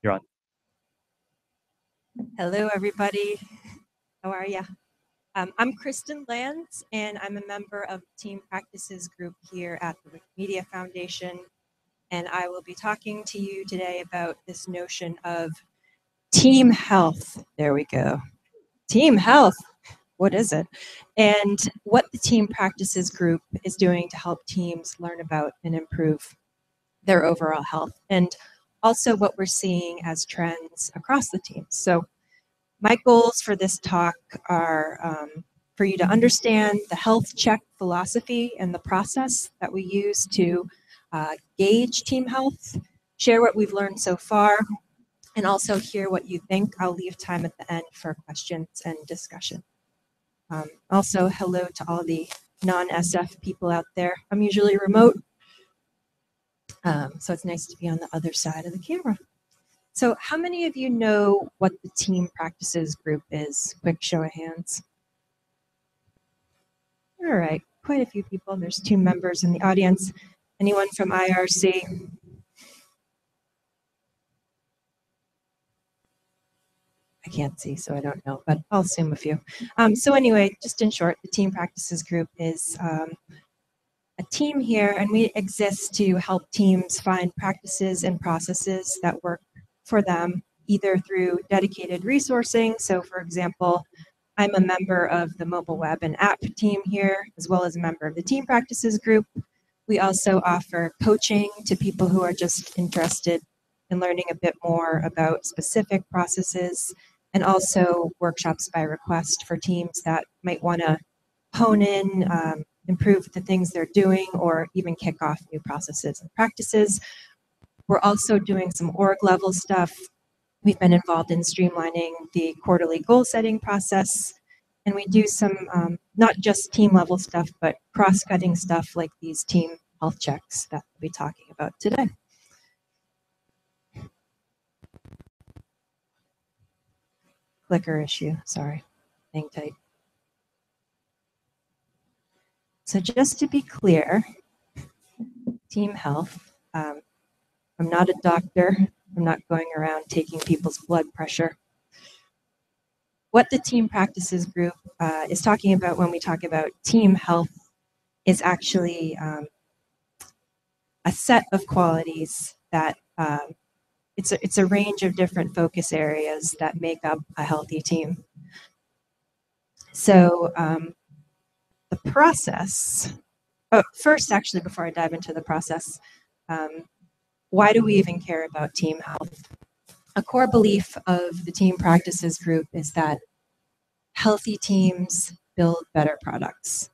You're on. Hello, everybody. How are you? I'm Kristen Lands, and I'm a member of the Team Practices group here at the Wikimedia Foundation. And I will be talking to you today about this notion of team health. There we go. Team health. What is it? And what the Team Practices group is doing to help teams learn about and improve their overall health, and also what we're seeing as trends across the teams. So my goals for this talk are for you to understand the health check philosophy and the process that we use to gauge team health, share what we've learned so far, and also hear what you think. I'll leave time at the end for questions and discussion. Also, hello to all the non-SF people out there. I'm usually remote, so it's nice to be on the other side of the camera. So how many of you know what the Team Practices group is? Quick show of hands. All right, quite a few people. There's 2 members in the audience. Anyone from IRC? I can't see, so I don't know, but I'll assume a few. So anyway, just in short, the Team Practices group is a team here, and we exist to help teams find practices and processes that work for them, either through dedicated resourcing. So for example, I'm a member of the mobile web and app team here, as well as a member of the Team Practices group. We also offer coaching to people who are just interested in learning a bit more about specific processes, and also workshops by request for teams that might want to hone in, improve the things they're doing, or even kick off new processes and practices. We're also doing some org level stuff. We've been involved in streamlining the quarterly goal setting process, and we do some not just team level stuff, but cross-cutting stuff like these team health checks that we'll be talking about today. Clicker issue, sorry, hang tight. So just to be clear, team health, I'm not a doctor. I'm not going around taking people's blood pressure. What the Team Practices group is talking about when we talk about team health is actually a set of qualities that it's a range of different focus areas that make up a healthy team. So the process, first actually before I dive into the process, why do we even care about team health? A core belief of the Team Practices group is that healthy teams build better products.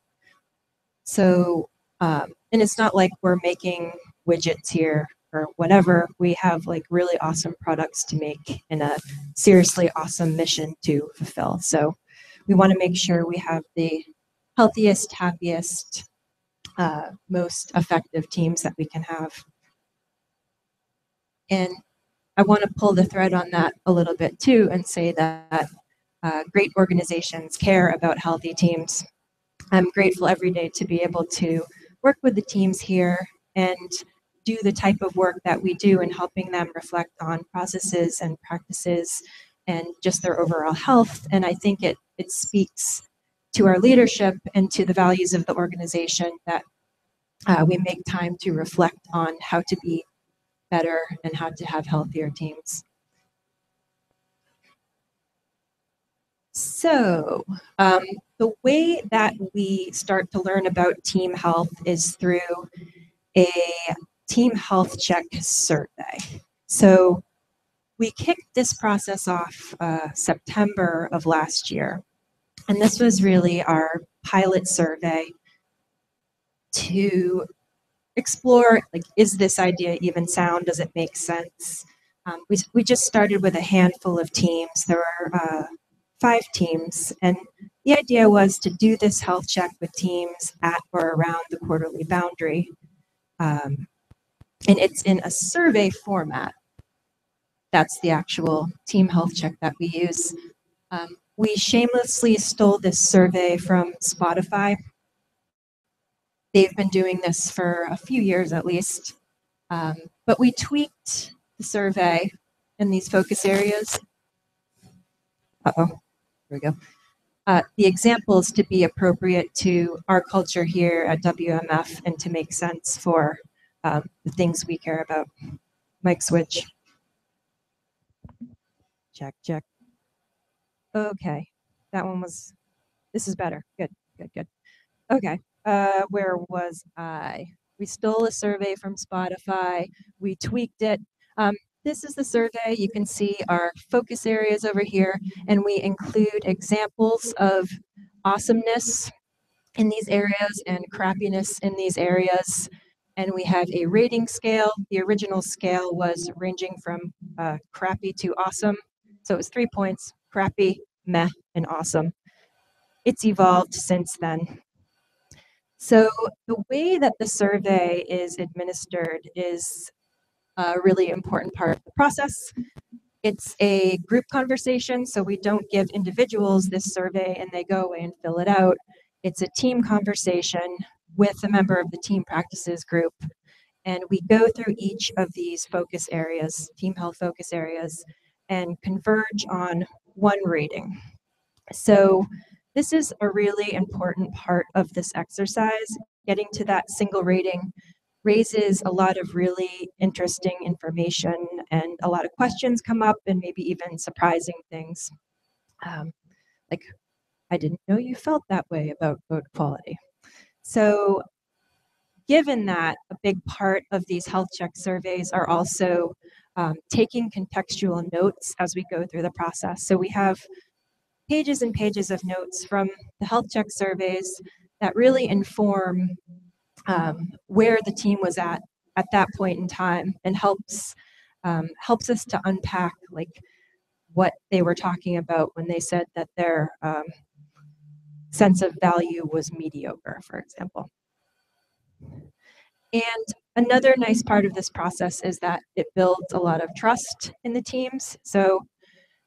So, and it's not like we're making widgets here or whatever. We have like really awesome products to make and a seriously awesome mission to fulfill. So we want to make sure we have the healthiest, happiest, most effective teams that we can have. And I want to pull the thread on that a little bit too and say that great organizations care about healthy teams. I'm grateful every day to be able to work with the teams here and do the type of work that we do in helping them reflect on processes and practices and just their overall health. And I think it speaks to our leadership and to the values of the organization that we make time to reflect on how to be better and how to have healthier teams. So the way that we start to learn about team health is through a team health check survey. So we kicked this process off September of last year. And this was really our pilot survey to explore, like, is this idea even sound? Does it make sense? We just started with a handful of teams. There were 5 teams, and the idea was to do this health check with teams at or around the quarterly boundary. And it's in a survey format. That's the actual team health check that we use. We shamelessly stole this survey from Spotify. They've been doing this for a few years at least, but we tweaked the survey in these focus areas. Here we go. The examples to be appropriate to our culture here at WMF and to make sense for the things we care about. Mic switch. Check, check. Okay, that one was, this is better. Good, good, good. Okay, where was I? We stole a survey from Spotify. We tweaked it. This is the survey. You can see our focus areas over here, and we include examples of awesomeness in these areas and crappiness in these areas. And we have a rating scale. The original scale was ranging from crappy to awesome. So it was 3 points, crappy, meh, and awesome. It's evolved since then. So the way that the survey is administered is a really important part of the process. It's a group conversation, so we don't give individuals this survey and they go away and fill it out. It's a team conversation with a member of the team practices group. And we go through each of these focus areas, team health focus areas, and converge on one rating. So this is a really important part of this exercise. Getting to that single rating raises a lot of really interesting information, and a lot of questions come up, and maybe even surprising things. Like, I didn't know you felt that way about code quality. So given that a big part of these health check surveys are also taking contextual notes as we go through the process. So we have pages and pages of notes from the health check surveys that really inform where the team was at that point in time, and helps us to unpack like what they were talking about when they said that their sense of value was mediocre, for example. And another nice part of this process is that it builds a lot of trust in the teams. So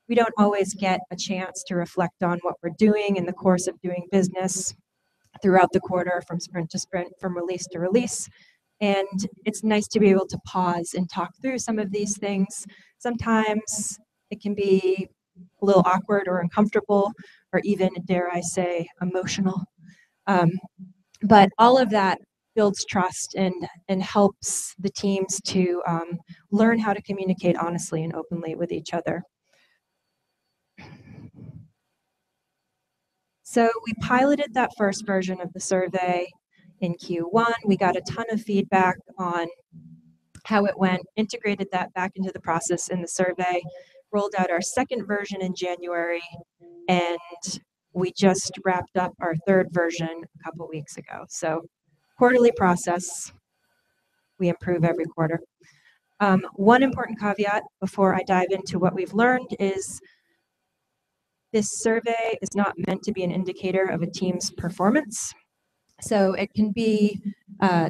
we don't always get a chance to reflect on what we're doing in the course of doing business throughout the quarter, from sprint to sprint, from release to release. And it's nice to be able to pause and talk through some of these things. Sometimes it can be a little awkward or uncomfortable, or even, dare I say, emotional. But all of that builds trust and helps the teams to learn how to communicate honestly and openly with each other. So we piloted that first version of the survey in Q1. We got a ton of feedback on how it went, integrated that back into the process in the survey, rolled out our second version in January, and we just wrapped up our third version a couple weeks ago. So quarterly process, we improve every quarter. One important caveat before I dive into what we've learned is this survey is not meant to be an indicator of a team's performance. So it can be a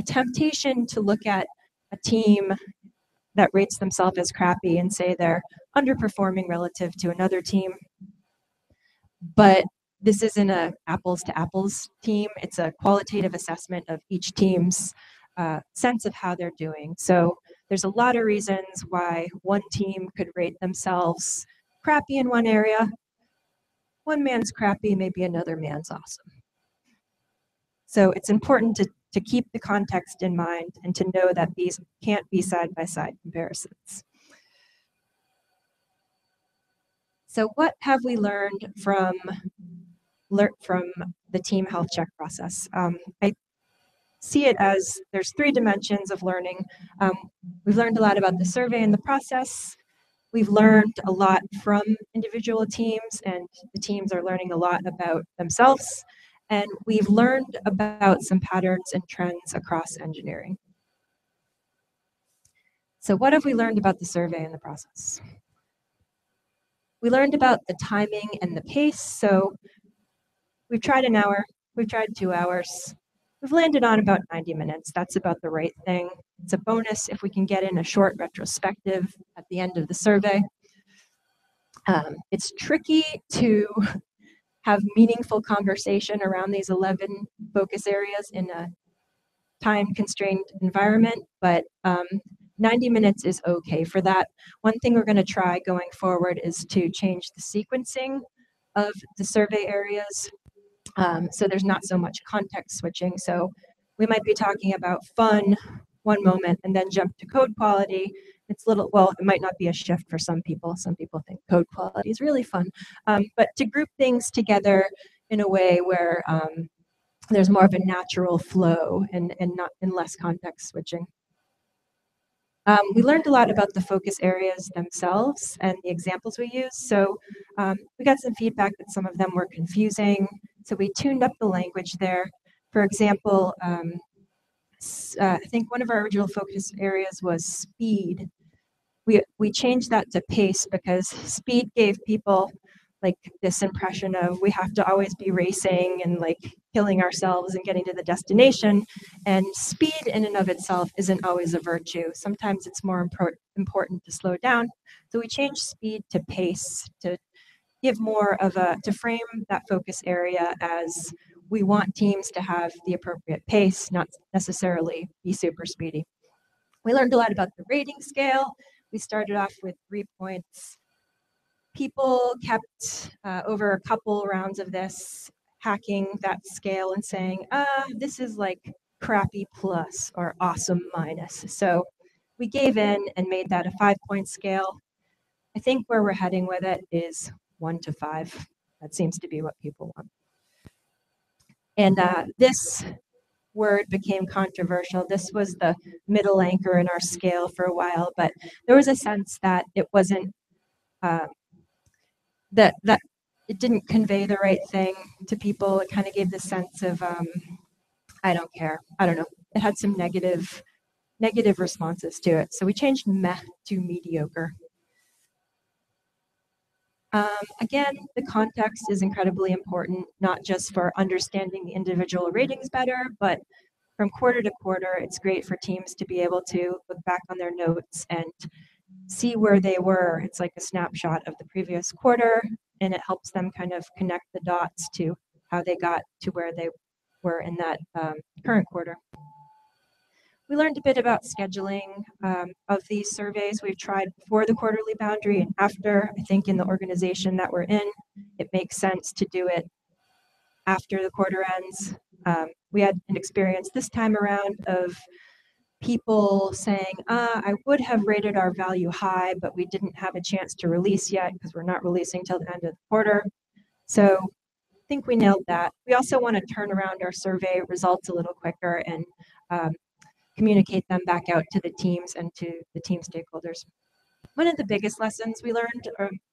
temptation to look at a team that rates themselves as crappy and say they're underperforming relative to another team. But this isn't an apples to apples team. It's a qualitative assessment of each team's sense of how they're doing. So there's a lot of reasons why one team could rate themselves crappy in one area. One man's crappy, maybe another man's awesome. So it's important to keep the context in mind and to know that these can't be side-by-side comparisons. So what have we learned from the team health check process? I see it as there's 3 dimensions of learning. We've learned a lot about the survey and the process. We've learned a lot from individual teams, and the teams are learning a lot about themselves. And we've learned about some patterns and trends across engineering. So what have we learned about the survey and the process? We learned about the timing and the pace. So we've tried an hour, we've tried 2 hours. We've landed on about 90 minutes. That's about the right thing. It's a bonus if we can get in a short retrospective at the end of the survey. It's tricky to have meaningful conversation around these 11 focus areas in a time-constrained environment, but 90 minutes is okay for that. One thing we're going to try going forward is to change the sequencing of the survey areas. So there's not so much context switching. So we might be talking about fun one moment and then jump to code quality. It's little, well, it might not be a shift for some people. Some people think code quality is really fun. But to group things together in a way where there's more of a natural flow and less context switching. We learned a lot about the focus areas themselves and the examples we used. So we got some feedback that some of them were confusing. So we tuned up the language there. For example, I think one of our original focus areas was speed. We changed that to pace because speed gave people like this impression of we have to always be racing and like killing ourselves and getting to the destination. And speed in and of itself isn't always a virtue. Sometimes it's more important to slow down. So we changed speed to pace to give more of to frame that focus area as we want teams to have the appropriate pace, not necessarily be super speedy. We learned a lot about the rating scale. We started off with 3 points. People kept, over a couple rounds of this, hacking that scale and saying, this is like crappy plus or awesome minus. So we gave in and made that a 5-point scale. I think where we're heading with it is 1 to 5. That seems to be what people want. And this word became controversial. This was the middle anchor in our scale for a while, but there was a sense that it wasn't, that it didn't convey the right thing to people. It kind of gave the sense of, I don't care. I don't know. It had some negative responses to it. So we changed meh to mediocre. Again, the context is incredibly important, not just for understanding the individual ratings better, but from quarter to quarter, it's great for teams to be able to look back on their notes and see where they were. It's like a snapshot of the previous quarter, and it helps them kind of connect the dots to how they got to where they were in that current quarter. We learned a bit about scheduling of these surveys. We've tried before the quarterly boundary and after. I think in the organization that we're in, it makes sense to do it after the quarter ends. We had an experience this time around of people saying, I would have rated our value high, but we didn't have a chance to release yet because we're not releasing till the end of the quarter. So I think we nailed that. We also want to turn around our survey results a little quicker and communicate them back out to the teams and to the team stakeholders. One of the biggest lessons we learned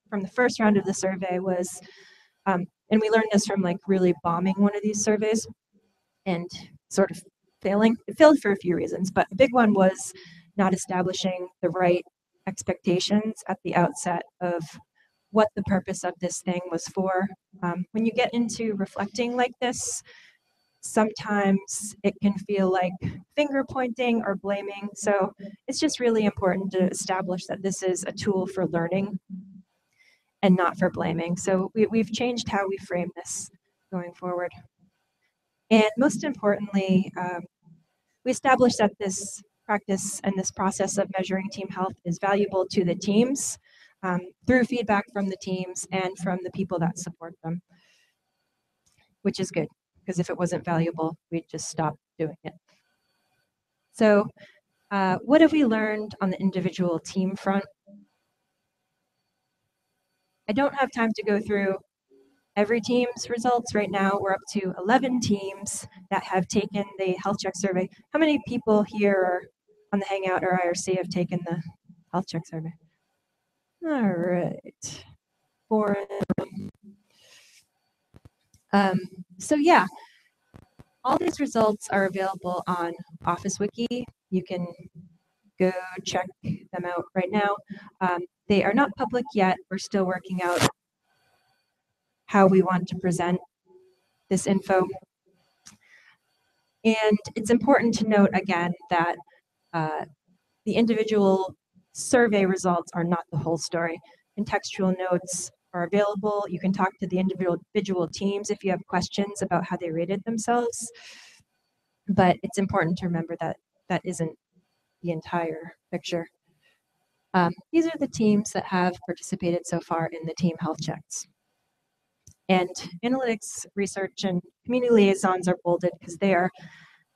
from the first round of the survey was, and we learned this from like really bombing one of these surveys and sort of failing. It failed for a few reasons, but a big one was not establishing the right expectations at the outset of what the purpose of this thing was for. When you get into reflecting like this, sometimes it can feel like finger pointing or blaming. So it's just really important to establish that this is a tool for learning and not for blaming. So we've changed how we frame this going forward. And most importantly, we established that this practice and this process of measuring team health is valuable to the teams through feedback from the teams and from the people that support them, which is good, because if it wasn't valuable, we'd just stop doing it. So what have we learned on the individual team front? I don't have time to go through every team's results. Right now, we're up to 11 teams that have taken the health check survey. How many people here on the Hangout or IRC have taken the health check survey? All right. 4. So yeah, all these results are available on Office Wiki. You can go check them out right now. They are not public yet. We're still working out how we want to present this info. And it's important to note again that the individual survey results are not the whole story. Contextual notes are available. You can talk to the individual teams if you have questions about how they rated themselves. But it's important to remember that that isn't the entire picture. These are the teams that have participated so far in the team health checks. And analytics research and community liaisons are bolded because they are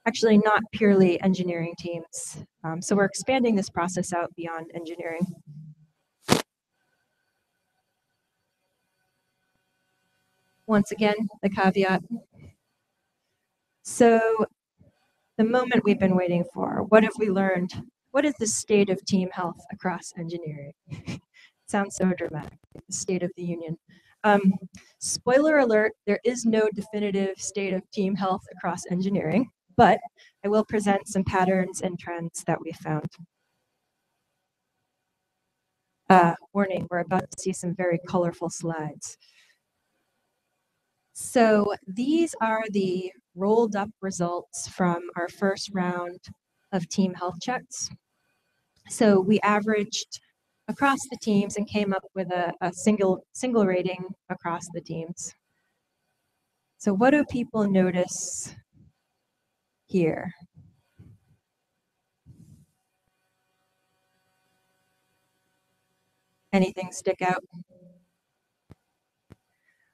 actually not purely engineering teams. So we're expanding this process out beyond engineering. Once again, the caveat. So the moment we've been waiting for, what have we learned? What is the state of team health across engineering? Sounds so dramatic, the state of the union. Spoiler alert, there is no definitive state of team health across engineering, but I will present some patterns and trends that we found. Warning, we're about to see some very colorful slides. So these are the rolled up results from our first round of team health checks. So we averaged across the teams and came up with a single rating across the teams. So what do people notice here? Anything stick out?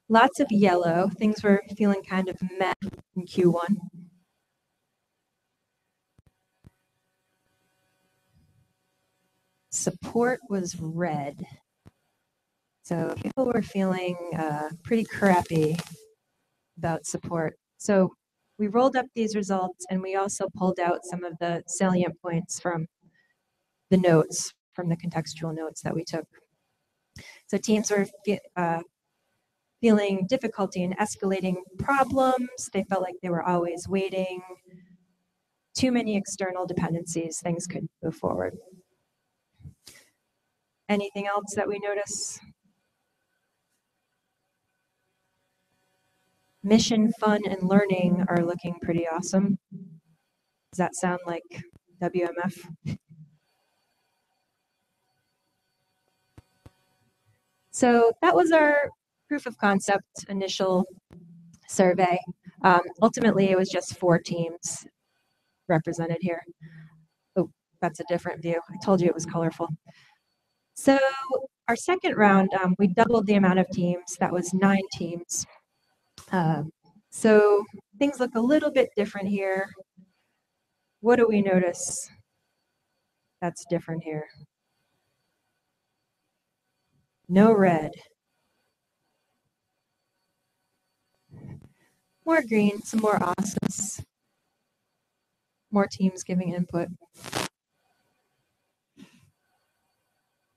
Lots of yellow. Things were feeling kind of meh in Q1. Support was red. So people were feeling pretty crappy about support. So we rolled up these results and we also pulled out some of the salient points from the notes, from the contextual notes that we took. So teams were feeling difficulty in escalating problems. They felt like they were always waiting. Too many external dependencies, things could move forward. Anything else that we notice? Mission, fun, and learning are looking pretty awesome. Does that sound like WMF? So that was our proof of concept initial survey. Ultimately, it was just 4 teams represented here. Oh, that's a different view. I told you it was colorful. So our second round, we doubled the amount of teams. That was 9 teams. So things look a little bit different here. What do we notice that's different here? No red. More green, some more awesomeness. More teams giving input.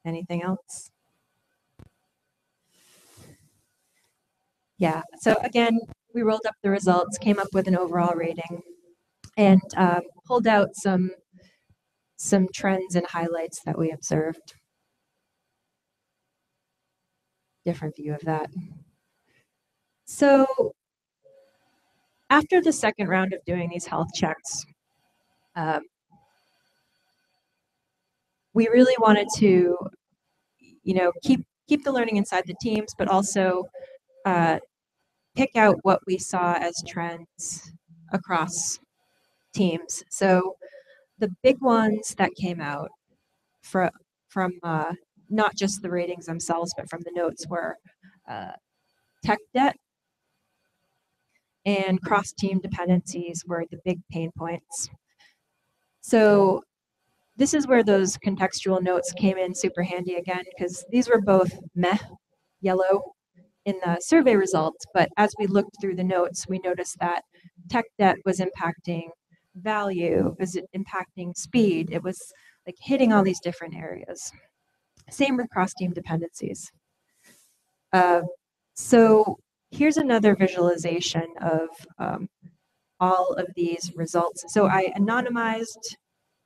Anything else? Yeah, so again, we rolled up the results, came up with an overall rating, and pulled out some trends and highlights that we observed. Different view of that. So after the second round of doing these health checks, we really wanted to, keep the learning inside the teams, but also pick out what we saw as trends across teams. So the big ones that came out from not just the ratings themselves, but from the notes were tech debt and cross-team dependencies were the big pain points. So this is where those contextual notes came in super handy again, because these were both meh, yellow, in the survey results, but as we looked through the notes, we noticed that tech debt was impacting value, was impacting speed. It was like hitting all these different areas. Same with cross-team dependencies. So here's another visualization of all of these results. So I anonymized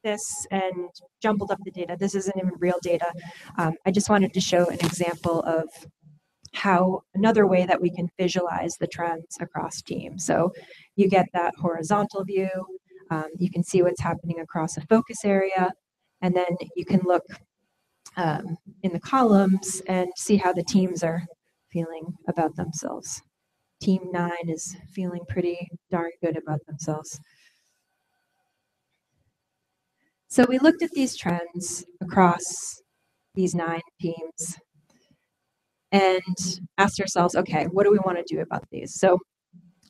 this and jumbled up the data. This isn't even real data. I just wanted to show an example of how another way that we can visualize the trends across teams. So you get that horizontal view, you can see what's happening across a focus area, and then you can look in the columns and see how the teams are feeling about themselves. Team 9 is feeling pretty darn good about themselves. So we looked at these trends across these 9 teams and asked ourselves, okay, what do we want to do about these? So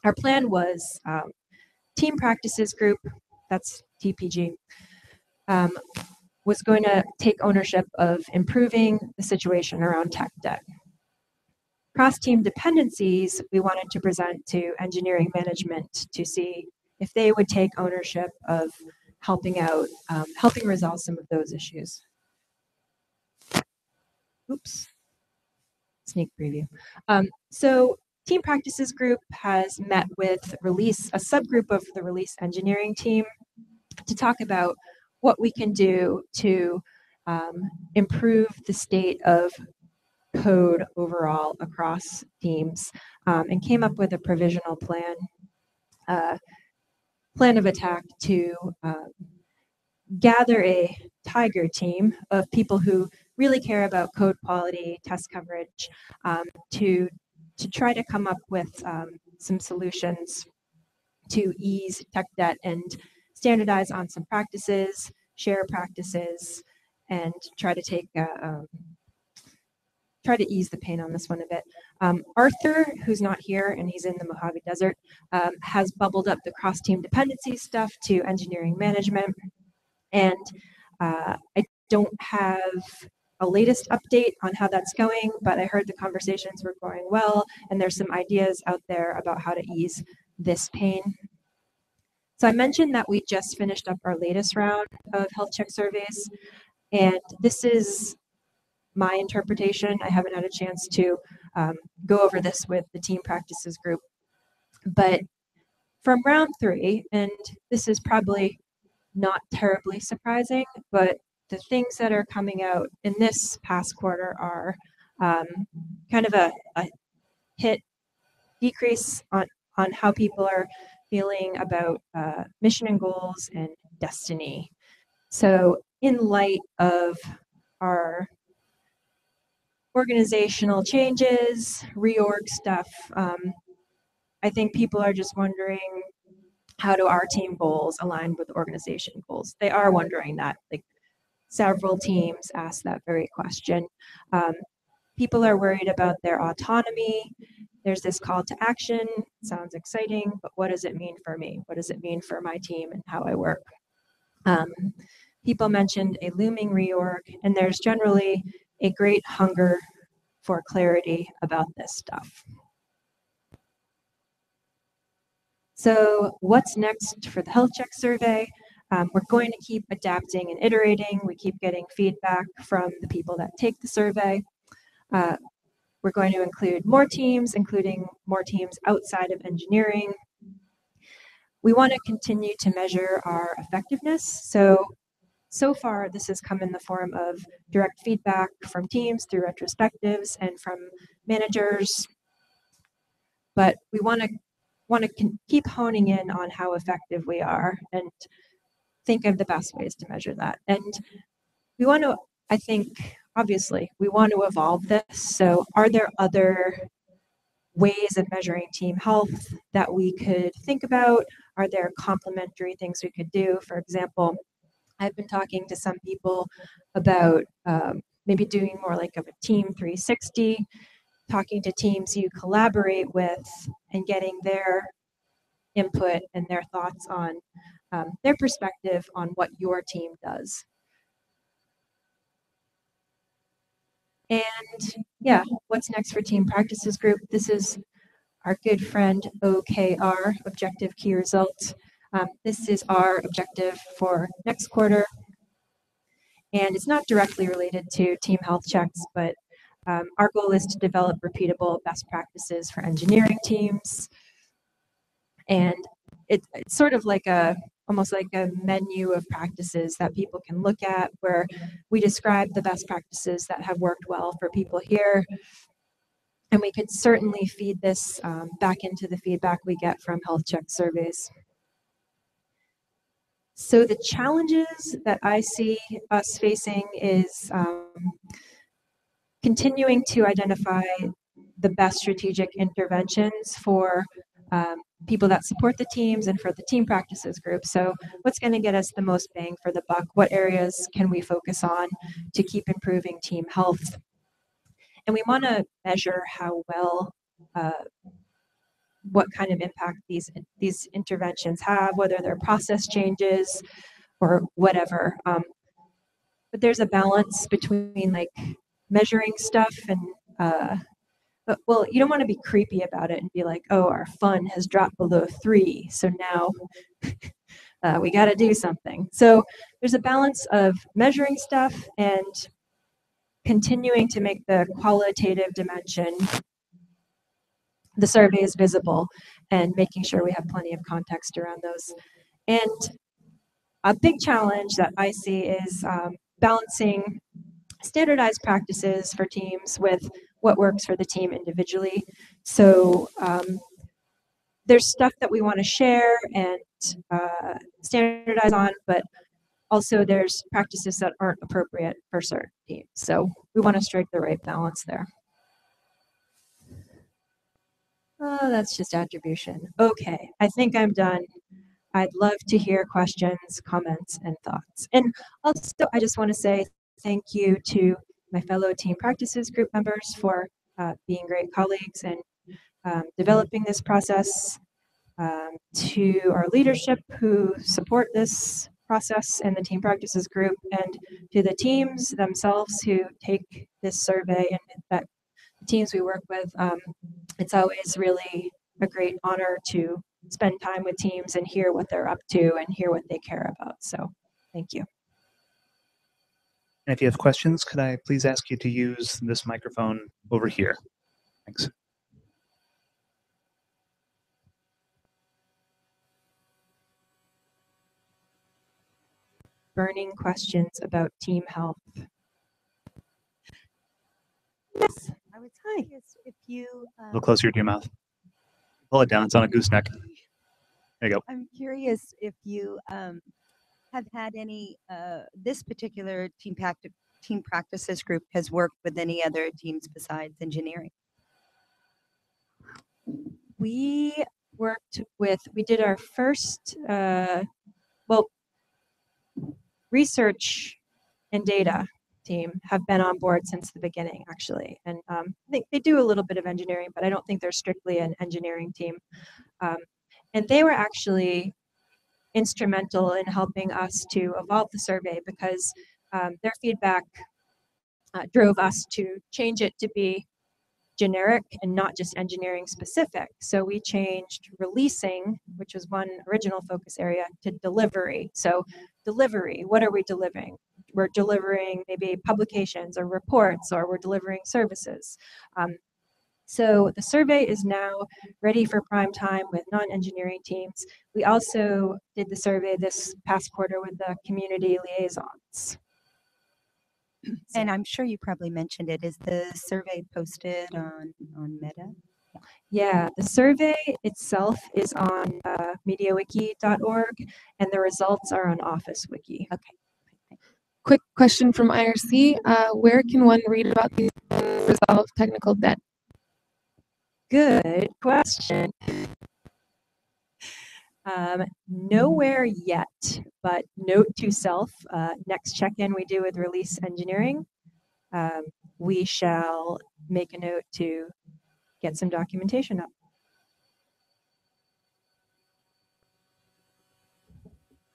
our plan was team practices group, that's TPG, was going to take ownership of improving the situation around tech debt. Cross-team dependencies, we wanted to present to engineering management to see if they would take ownership of helping out, helping resolve some of those issues. Oops, sneak preview. So team practices group has met with a subgroup of the release engineering team to talk about what we can do to improve the state of code overall across teams, and came up with a provisional plan of attack to gather a tiger team of people who really care about code quality, test coverage, to try to come up with some solutions to ease tech debt and standardize on some practices, share practices, and try to ease the pain on this one a bit. Arthur, who's not here and he's in the Mojave Desert, has bubbled up the cross-team dependency stuff to engineering management. And I don't have a latest update on how that's going, but I heard the conversations were going well, and there's some ideas out there about how to ease this pain. So I mentioned that we just finished up our latest round of health check surveys, and this is my interpretation. I haven't had a chance to go over this with the team practices group, but from round 3, and this is probably not terribly surprising, but the things that are coming out in this past quarter are kind of a hit decrease on how people are feeling about mission and goals and destiny. So in light of our organizational changes, reorg stuff, I think people are just wondering, how do our team goals align with organization goals? They are wondering that. Like, several teams ask that very question. People are worried about their autonomy. There's this call to action. Sounds exciting, but what does it mean for me? What does it mean for my team and how I work? People mentioned a looming reorg, and there's generally a great hunger for clarity about this stuff. So what's next for the health check survey? We're going to keep adapting and iterating. We keep getting feedback from the people that take the survey. We're going to include more teams, including more teams outside of engineering. We want to continue to measure our effectiveness. So far, this has come in the form of direct feedback from teams through retrospectives and from managers. But we want to keep honing in on how effective we are and think of the best ways to measure that. And we want to, I think, obviously, we want to evolve this. So are there other ways of measuring team health that we could think about? Are there complementary things we could do? For example, I've been talking to some people about maybe doing more like of a team 360, talking to teams you collaborate with and getting their input and their thoughts on their perspective on what your team does. And yeah, what's next for team practices group? This is our good friend OKR, Objective Key Results. This is our objective for next quarter. And it's not directly related to team health checks, but our goal is to develop repeatable best practices for engineering teams. And it's sort of like almost like a menu of practices that people can look at, where we describe the best practices that have worked well for people here. And we could certainly feed this back into the feedback we get from health check surveys. So the challenges that I see us facing is continuing to identify the best strategic interventions for people that support the teams and for the team practices group. So what's going to get us the most bang for the buck? What areas can we focus on to keep improving team health? And we want to measure how well, what kind of impact these interventions have, whether they're process changes or whatever. But there's a balance between like measuring stuff and well, you don't want to be creepy about it and be like, oh, our fun has dropped below 3, so now we got to do something. So there's a balance of measuring stuff and continuing to make the qualitative dimension, the surveys visible, and making sure we have plenty of context around those. And a big challenge that I see is balancing standardized practices for teams with what works for the team individually. So there's stuff that we want to share and standardize on, but also there's practices that aren't appropriate for certain teams. So we want to strike the right balance there. Oh, that's just attribution. Okay, I think I'm done. I'd love to hear questions, comments, and thoughts. And also, I just want to say thank you to my fellow team practices group members for being great colleagues and developing this process, to our leadership who support this process and the team practices group, and to the teams themselves who take this survey and that teams we work with. It's always really a great honor to spend time with teams and hear what they're up to and hear what they care about. So thank you. And if you have questions, could I please ask you to use this microphone over here? Thanks. Burning questions about team health. Yes, I was curious if you. A little closer to your mouth. Pull it down. It's on a gooseneck. There you go. I'm curious if you have had any. This particular team practices group has worked with any other teams besides engineering. We did our first, research and data team have been on board since the beginning, actually. And I think they do a little bit of engineering, but I don't think they're strictly an engineering team. And they were actually instrumental in helping us to evolve the survey because their feedback drove us to change it to be generic and not just engineering specific. So we changed releasing, which was one original focus area, to delivery. So delivery, what are we delivering? We're delivering maybe publications or reports, or we're delivering services. So the survey is now ready for prime time with non-engineering teams. We also did the survey this past quarter with the community liaisons. And I'm sure you probably mentioned it. Is the survey posted on Meta? Yeah, the survey itself is on MediaWiki.org, and the results are on OfficeWiki. Okay. Quick question from IRC. Where can one read about these resolve technical debt? Good question. Nowhere yet, but note to self, next check-in we do with release engineering, we shall make a note to get some documentation up.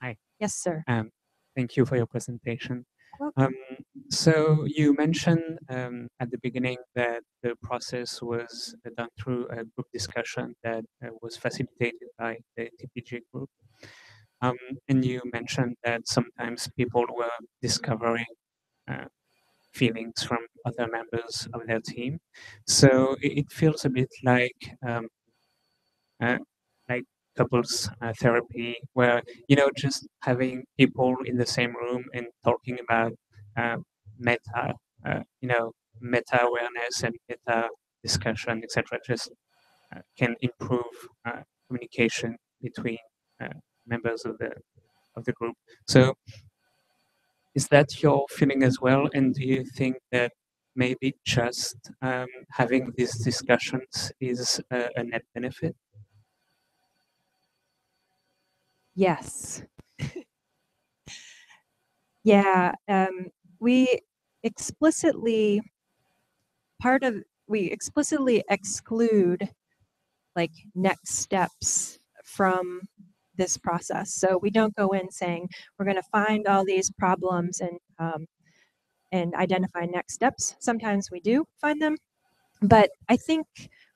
Hi. Yes, sir. Thank you for your presentation. So you mentioned at the beginning that the process was done through a group discussion that was facilitated by the TPG group. And you mentioned that sometimes people were discovering feelings from other members of their team. So it feels a bit like couples therapy, where just having people in the same room and talking about meta, meta awareness and meta discussion, etc., just can improve communication between members of the group. So, is that your feeling as well? And do you think that maybe just having these discussions is a net benefit? Yes. Yeah, we explicitly we explicitly exclude like next steps from this process. So we don't go in saying we're going to find all these problems and identify next steps. Sometimes we do find them, but I think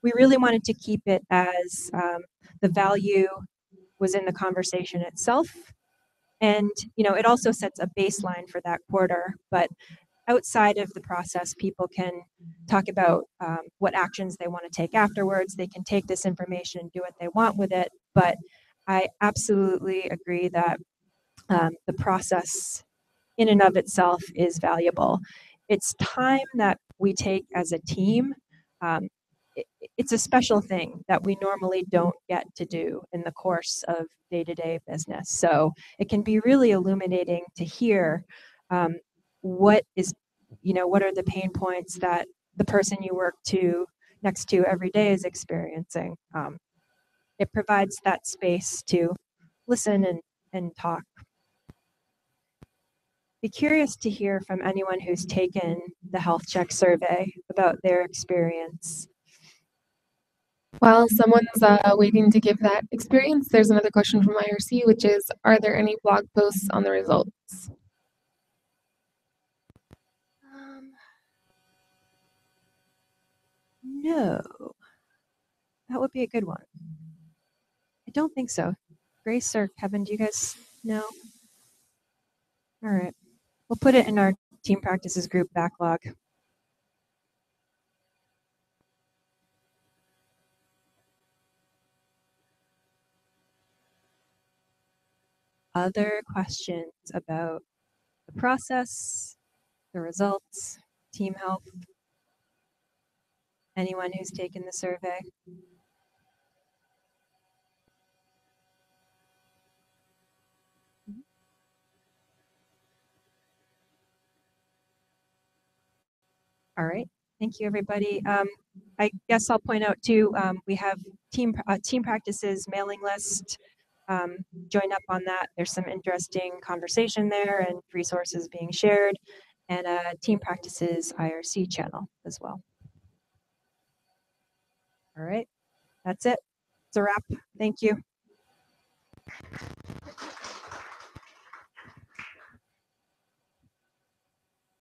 we really wanted to keep it as the value was in the conversation itself. And, you know, it also sets a baseline for that quarter, but outside of the process, people can talk about what actions they want to take afterwards. They can take this information and do what they want with it. But I absolutely agree that the process in and of itself is valuable. It's time that we take as a team. Um, it's a special thing that we normally don't get to do in the course of day-to-day business. So it can be really illuminating to hear what is, you know, what are the pain points that the person you work to next to every day is experiencing. It provides that space to listen and talk. Be curious to hear from anyone who's taken the health check survey about their experience. While someone's waiting to give that experience, there's another question from IRC, which is, are there any blog posts on the results? No, that would be a good one. I don't think so. Grace or Kevin, do you guys know? All right, we'll put it in our team practices group backlog. Other questions about the process, the results, team health? Anyone who's taken the survey? All right, thank you, everybody. I guess I'll point out too, we have team practices mailing list. Join up on that. There's some interesting conversation there and resources being shared, and a team practices IRC channel as well. All right, that's it. It's a wrap. Thank you.